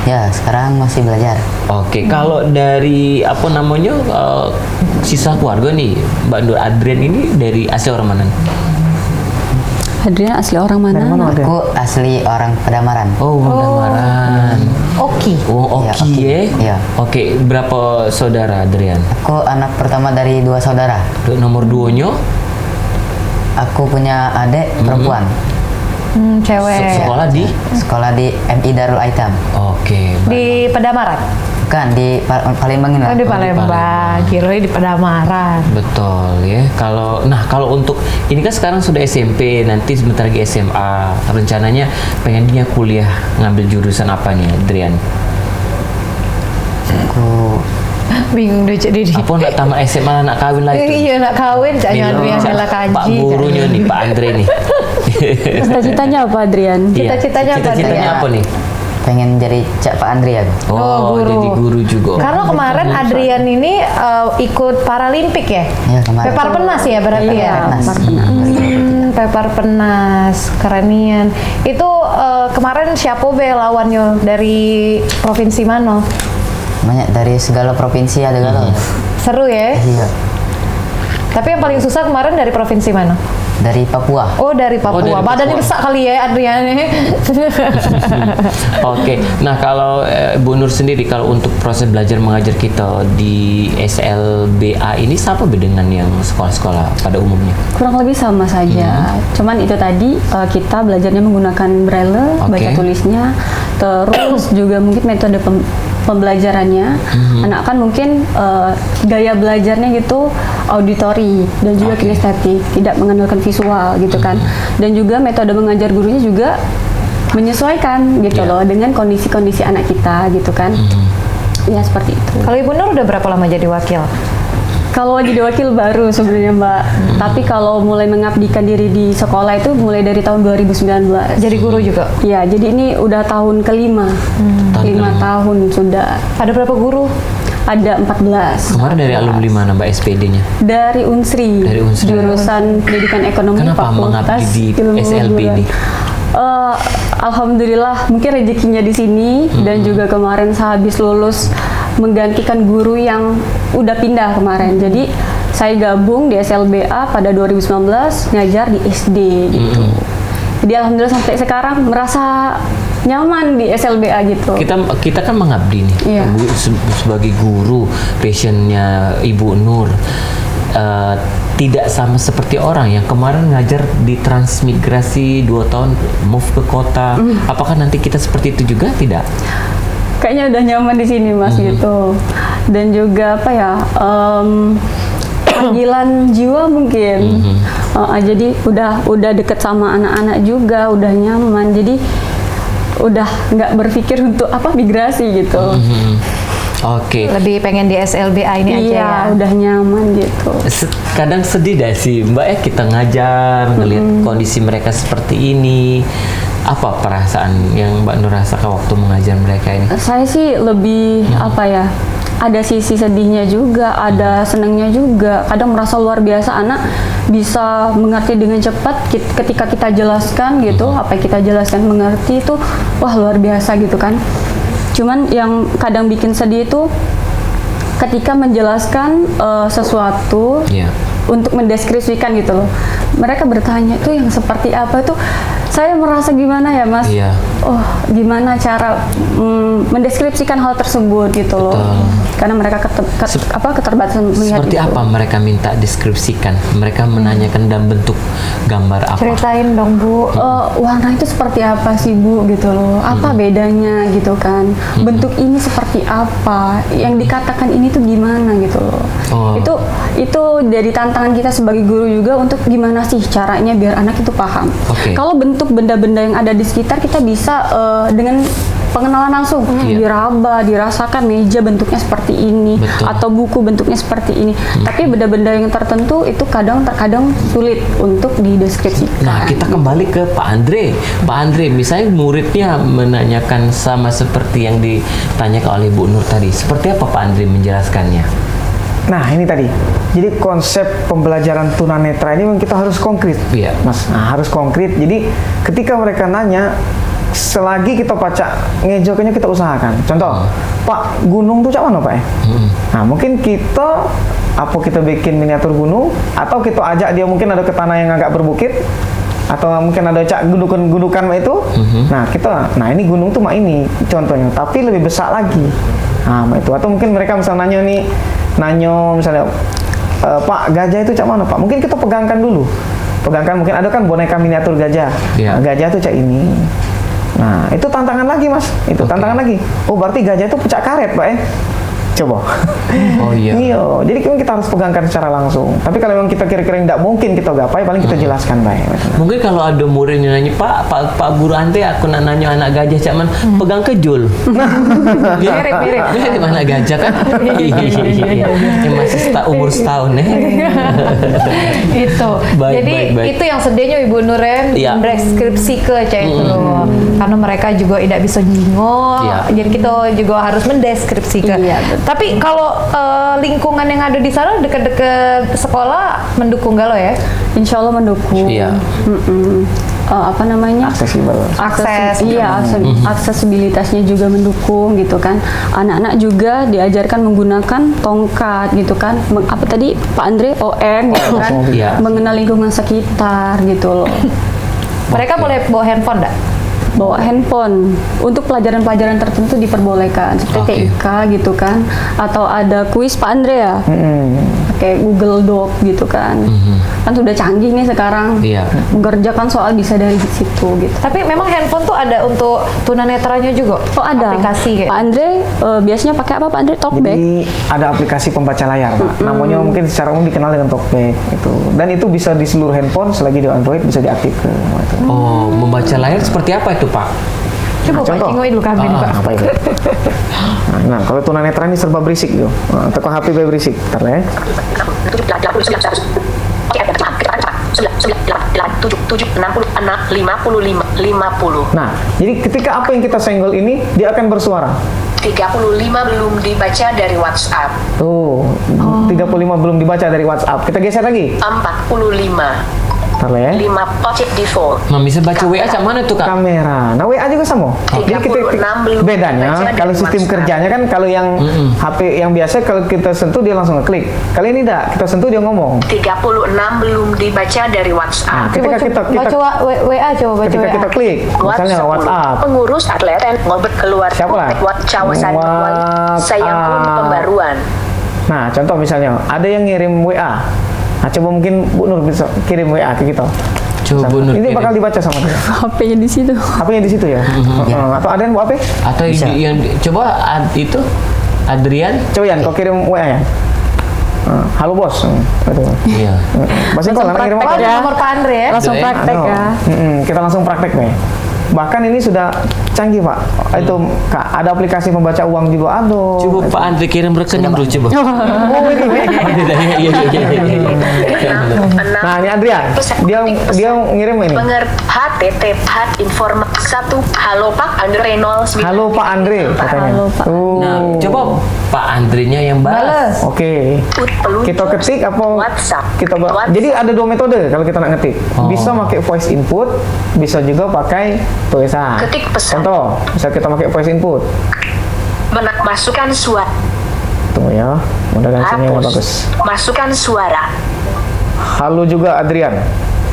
ya sekarang masih belajar. Oke, kalau dari apa namanya sisa keluarga nih, Mbak Nur Adrian ini dari asli orang mana? Adrian asli orang mana? Dari mana Adrian? Aku asli orang Pedamaran. Oh, Pedamaran. Oke. Oh, Ya, Oki Oki. ya. Ya. Oke, berapa saudara Adrian? Aku anak pertama dari 2 saudara. Nomor 2-nya Aku punya adik perempuan. Cewek. sekolah di? Sekolah di MI Darul Aitam. Oke, baik. Di Pedamaran. Bukan di Palembang ini Oh, lah. di Palembang. Kira di Pedamaran. Betul ya. Kalau untuk ini kan sekarang sudah SMP, nanti sebentar lagi SMA. Rencananya pengennya kuliah ngambil jurusan apa nih, Adrian? Aku Bingung deh jadi. Apa nak tamat SMA nak kawin lagi? Iya nak kawin, jangan Adrian bela kaji. Pak gurunya nih, Pak Andre nih. Cita-citanya apa Adrian? Iya, Cita-citanya apa, Cita-citanya Adrian? apa nih? pengen jadi Cak Pak Andri aku. Oh, guru. Jadi guru juga. Karena kemarin Adrian ini ikut Paralimpik ya? Iya, kemarin. Pepar Penas ya berarti ya? Penas. Pepar Penas, kerenian. Itu kemarin siapa be lawannya dari provinsi mana? Banyak dari segala provinsi ada galau. Seru ya? Iya. Tapi yang paling susah kemarin dari provinsi mana? Dari Papua. Oh, dari Papua. dari Badannya Papua. besar kali ya Adrian. Oke, nah kalau Bu Nur sendiri kalau untuk proses belajar mengajar kita di SLBA ini sama dengan yang sekolah-sekolah pada umumnya? Kurang lebih sama saja. Cuman itu tadi kita belajarnya menggunakan braille, Oke. baca tulisnya, terus juga mungkin metode pembelajarannya. Anak kan mungkin gaya belajarnya gitu auditori dan juga Oke. kinestetik, tidak mengandalkan visual gitu kan. Dan juga metode mengajar gurunya juga menyesuaikan gitu Iya. loh dengan kondisi-kondisi anak kita gitu kan. Ya seperti itu. Kalau Ibu Nur udah berapa lama jadi wakil? Kalau jadi wakil baru sebenarnya Mbak, tapi kalau mulai mengabdikan diri di sekolah itu mulai dari tahun 2019. Jadi guru juga? Ya, jadi ini udah tahun kelima, Tahun 5 kelima. tahun sudah. Ada berapa guru? Ada 14. Kemarin dari alumni mana Mbak SPD-nya? Dari Unsri, Dari Unsri. jurusan Pendidikan Ekonomi Kenapa mengabdi di Ilmu SLB Hiburan. ini? Alhamdulillah mungkin rezekinya di sini dan juga kemarin sehabis lulus menggantikan guru yang udah pindah kemarin. Jadi saya gabung di SLBA pada 2019 ngajar di SD gitu. Jadi alhamdulillah sampai sekarang merasa nyaman di SLBA gitu. Kita kan mengabdi nih. Iya. Sebagai guru, passionnya Ibu Nur tidak sama seperti orang yang kemarin ngajar di transmigrasi 2 tahun move ke kota. Apakah nanti kita seperti itu juga? Tidak. Kayaknya udah nyaman di sini Mas gitu. Dan juga apa ya? Panggilan jiwa mungkin. Jadi udah deket sama anak-anak juga, udah nyaman. Jadi udah nggak berpikir untuk migrasi gitu. Oke. Lebih pengen di SLBA ini aja Iya, ya? udah nyaman gitu. Kadang sedih dah sih Mbak kita ngajar ngelihat kondisi mereka seperti ini. Apa perasaan yang Mbak Nur rasakan waktu mengajar mereka ini? Saya sih lebih ada sisi sedihnya juga, ada senangnya juga. Kadang merasa luar biasa anak bisa mengerti dengan cepat ketika kita jelaskan gitu, apa yang kita jelaskan mengerti itu wah luar biasa gitu kan. Cuman yang kadang bikin sedih itu ketika menjelaskan sesuatu untuk mendeskripsikan gitu loh. Mereka bertanya tuh yang seperti apa tuh, saya merasa gimana ya Mas? Iya. Oh gimana cara mendeskripsikan hal tersebut gitu loh. Karena mereka keterbatasan melihat Seperti itu. apa mereka minta deskripsikan? Mereka menanyakan dalam bentuk gambar apa? Ceritain dong Bu. Warna itu seperti apa sih Bu gitu loh, apa bedanya gitu kan, bentuk ini seperti apa, yang dikatakan ini tuh gimana gitu loh. Itu jadi tantangan kita sebagai guru juga untuk gimana sih caranya biar anak itu paham. Kalau bentuk benda-benda yang ada di sekitar kita bisa dengan pengenalan langsung, diraba, dirasakan meja bentuknya seperti ini, atau buku bentuknya seperti ini. Tapi benda-benda yang tertentu itu terkadang sulit untuk dideskripsikan. Nah, kita kembali ke Pak Andre. Pak Andre, misalnya muridnya menanyakan sama seperti yang ditanyakan oleh Bu Nur tadi. Seperti apa Pak Andre menjelaskannya? Nah, ini tadi. Jadi konsep pembelajaran tunanetra ini memang kita harus konkret, Iya. Mas. Nah, harus konkret. Jadi ketika mereka nanya, selagi kita baca ngejokannya kita usahakan. Contoh, Pak, gunung tuh cak mana Pak? Nah, mungkin kita bikin miniatur gunung, atau kita ajak dia mungkin ada ke tanah yang agak berbukit, atau mungkin ada cak gundukan itu. Nah ini gunung tuh mak ini contohnya, tapi lebih besar lagi. Nah, itu atau mungkin mereka misalnya nanya misalnya, Pak, gajah itu cak mana Pak? Mungkin kita pegangkan dulu. Mungkin ada kan boneka miniatur gajah. Nah, gajah tuh cak ini. Nah, itu tantangan lagi Mas. Tantangan lagi. Oh, berarti gajah itu pecah karet Pak ya? Coba. Oh iya. Iya, jadi kita harus pegangkan secara langsung. Tapi kalau memang kita kira-kira tidak mungkin kita gapai, paling kita jelaskan baik. Mungkin kalau ada murid yang nanya, Pak Guru Ante, aku nak nanya anak gajah cuman pegang kejul. Mirip. Anak gajah kan? Iya. Yang masih umur setahun ya. Itu. Jadi itu yang sedihnya Ibu Nuren mendeskripsi ke cah itu loh. Karena mereka juga tidak bisa nyingok. Jadi kita juga harus mendeskripsikan. Tapi kalau lingkungan yang ada di sana dekat-dekat sekolah mendukung gak lo ya? Insya Allah mendukung. Iya. apa namanya? Aksesibel. Aksesibilitasnya juga mendukung gitu kan. Anak-anak juga diajarkan menggunakan tongkat gitu kan. Apa tadi Pak Andre OM gitu kan. Iya. Mengenal lingkungan sekitar gitu loh. Mereka boleh bawa handphone nggak? Bawa handphone untuk pelajaran-pelajaran tertentu diperbolehkan seperti TIK gitu kan, atau ada kuis Pak Andre ya, pakai Google Doc gitu kan. Kan sudah canggih nih sekarang. Iya. Mengerjakan soal bisa dari situ gitu. Tapi memang handphone tuh ada untuk tunanetranya juga. Oh ada aplikasi kayak. Pak Andre biasanya pakai apa Pak Andre? Talkback. Jadi ada aplikasi pembaca layar, Pak. Namanya mungkin secara umum dikenal dengan Talkback itu. Dan itu bisa di seluruh handphone, selagi di Android bisa diaktifkan. Oh, membaca layar seperti apa itu, Pak? Coba Pak contoh. Cingoy dulu kami nih Pak. Apa itu? Nah, kalau tunanetra ini serba berisik tuh. Teko HP berisik. Ntar ya. Nah, jadi ketika apa yang kita senggol ini, dia akan bersuara. 35 belum dibaca dari WhatsApp. Tuh, 35 belum dibaca dari WhatsApp. Kita geser lagi. 45. Ntar ya. 5 object default. Nah, bisa baca WA cak mana tuh, Kak? Kamera. Nah, WA juga sama. Jadi 36 belum bedanya dibaca kalau dari sistem WhatsApp. kerjanya kan kalau yang HP yang biasa kalau kita sentuh dia langsung ngeklik. Kali ini enggak, kita sentuh dia ngomong. 36 belum dibaca dari WhatsApp. Nah, ketika kita baca WA coba baca ketika WA. kita klik, misalnya 10. WhatsApp. Pengurus atlet dan ngobet keluar Siapa lah? cawasan sayang pun pembaruan. Nah, contoh misalnya ada yang ngirim WA. Nah, coba mungkin Bu Nur bisa kirim WA ke kita. Coba Bu Nur Ini kirim. bakal dibaca sama dia. HP-nya di situ. HP-nya di situ ya. Atau ada yang Bu HP? Atau yang coba itu Adrian? Coba Yan, kau kirim WA ya. Halo bos. Gitu. Iya. Bahasa Inggris lah kirim Oh, apa? ada nomor Pak Andre ya. Langsung Ada ya? praktek ya. Kita langsung praktek deh. Bahkan ini sudah canggih Pak. Itu Kak, ada aplikasi membaca uang juga ada. Coba Pak Andre kirim rekening dulu coba. Oh, ini. Iya. Nah, ini Adrian. Dia ngirim ini. informasi 1 halo Pak Andre 09. Halo Pak Andre katanya. Halo, Pak. Nah, coba Pak Andre-nya yang balas. Oke. Kita ketik apa? WhatsApp. Jadi ada dua metode kalau kita nak ngetik. Bisa pakai voice input, bisa juga pakai tulisan. Ketik pesan. Contoh, misal kita pakai voice input. Masukkan suara. Tunggu ya, mudah-mudahan sinyalnya Hapus. bagus. Masukkan suara. Halo juga Adrian.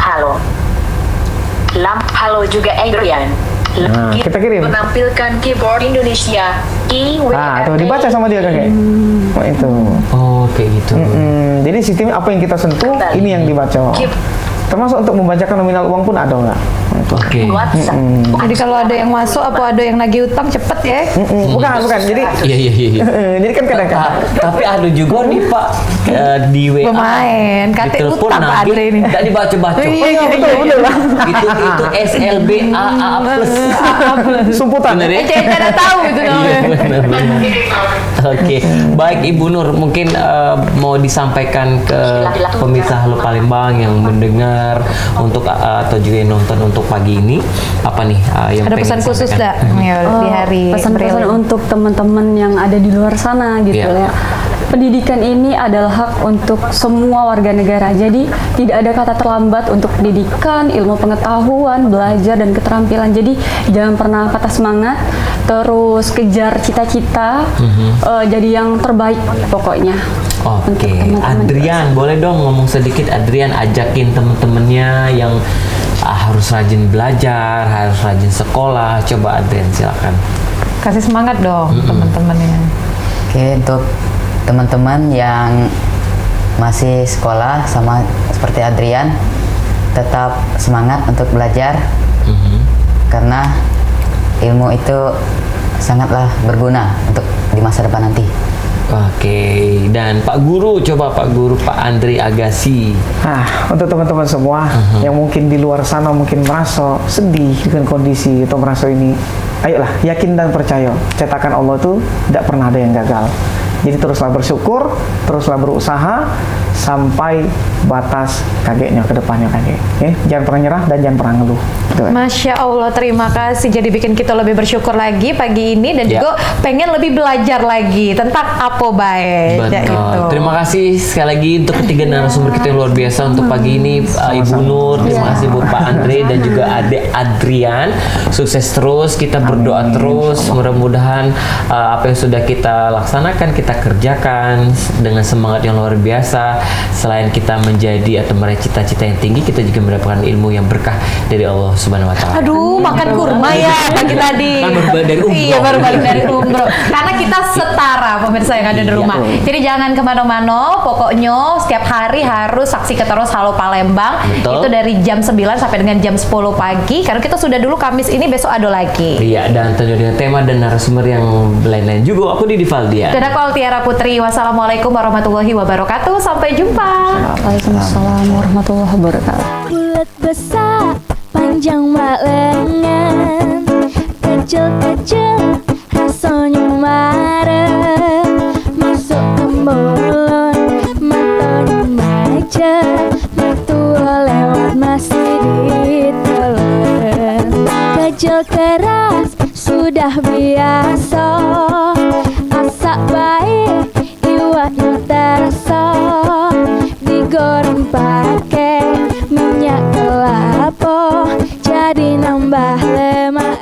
Halo. Halo juga Adrian. Nah, kita kirim. Menampilkan keyboard Indonesia. Nah, tuh dibaca sama dia kakek. Oh, itu. Oh, kayak gitu. Jadi sistem apa yang kita sentuh, ini yang dibaca. Termasuk untuk membacakan nominal uang pun ada nggak? Oke. WhatsApp. Jadi kalau ada yang masuk apa ada yang nagih utang cepet ya. Bukan. Jadi Iya. jadi kan kadang-kadang Tapi ada juga nih Pak di WA. Pemain, kata ditelepon utang Pak nagih, Andre ini. nggak dibaca-baca. Iya, betul lah. Itu SLBAA plus. Sumputan. Bener ya? Saya tidak tahu itu Iya, namanya. benar. Oke, baik Ibu Nur, mungkin mau disampaikan ke pemirsa Halo Palembang yang mendengar untuk atau juga yang nonton untuk pagi ini apa nih yang Ada pengen pesan khusus disampaikan? enggak di hari Pesan-pesan Braille? untuk teman-teman yang ada di luar sana gitu Iya. ya. Pendidikan ini adalah hak untuk semua warga negara. Jadi tidak ada kata terlambat untuk pendidikan, ilmu pengetahuan, belajar dan keterampilan. Jadi jangan pernah patah semangat, terus kejar cita-cita, jadi yang terbaik pokoknya. Oke, Untuk teman-teman. Adrian, boleh dong ngomong sedikit Adrian ajakin temen-temennya yang harus rajin belajar, harus rajin sekolah. Coba Adrian silakan. Kasih semangat dong teman-temannya. Oke, untuk teman-teman yang masih sekolah sama seperti Adrian, tetap semangat untuk belajar karena ilmu itu sangatlah berguna untuk di masa depan nanti. Oke, dan Pak Guru, coba Pak Guru, Pak Andre Agassi. Nah, untuk teman-teman semua yang mungkin di luar sana mungkin merasa sedih dengan kondisi atau merasa ini, ayolah yakin dan percaya, cetakan Allah itu tidak pernah ada yang gagal. Jadi teruslah bersyukur, teruslah berusaha sampai batas kakeknya ke depannya kakek. Jangan pernah nyerah dan jangan pernah ngeluh. Gitu, ya. Masya Allah, terima kasih. Jadi bikin kita lebih bersyukur lagi pagi ini dan Ya. juga pengen lebih belajar lagi tentang apa baik. Ya, Betul. itu. Terima kasih sekali lagi untuk ketiga narasumber kita yang luar biasa untuk pagi ini, Ibu Nur. Terima kasih buat Pak Andre dan juga Adek Adrian. Sukses terus, kita berdoa terus. Mudah-mudahan apa yang sudah kita laksanakan, kita kerjakan dengan semangat yang luar biasa. Selain kita menjadi atau meraih cita-cita yang tinggi, kita juga mendapatkan ilmu yang berkah dari Allah Subhanahu Wa Taala. Aduh, makan kurma ya pagi tadi. Kan baru balik dari umroh. Iya, baru balik dari umroh. Karena kita setara pemirsa yang ada di rumah. Jadi jangan kemana-mana. Pokoknya setiap hari harus saksikan terus Halo Palembang. Betul. Itu dari jam 9 sampai dengan jam 10 pagi. Karena kita sudah dulu Kamis ini, besok ada lagi. Iya, dan tentunya dengan tema dan narasumber yang lain-lain juga. Aku Didi Valdian. Dan aku Altiara Putri. Wassalamualaikum warahmatullahi wabarakatuh. Sampai jumpa. Waalaikumsalam warahmatullahi wabarakatuh. Bulat besar, panjang mak lengan, kecil-kecil, rasanya marah, masuk ke mulut, matanya macet, metu lewat masih ditelan. Kecil keras sudah biasa, asak baik iwaknya terasa, digoreng pakai minyak kelapa, jadi nambah lemak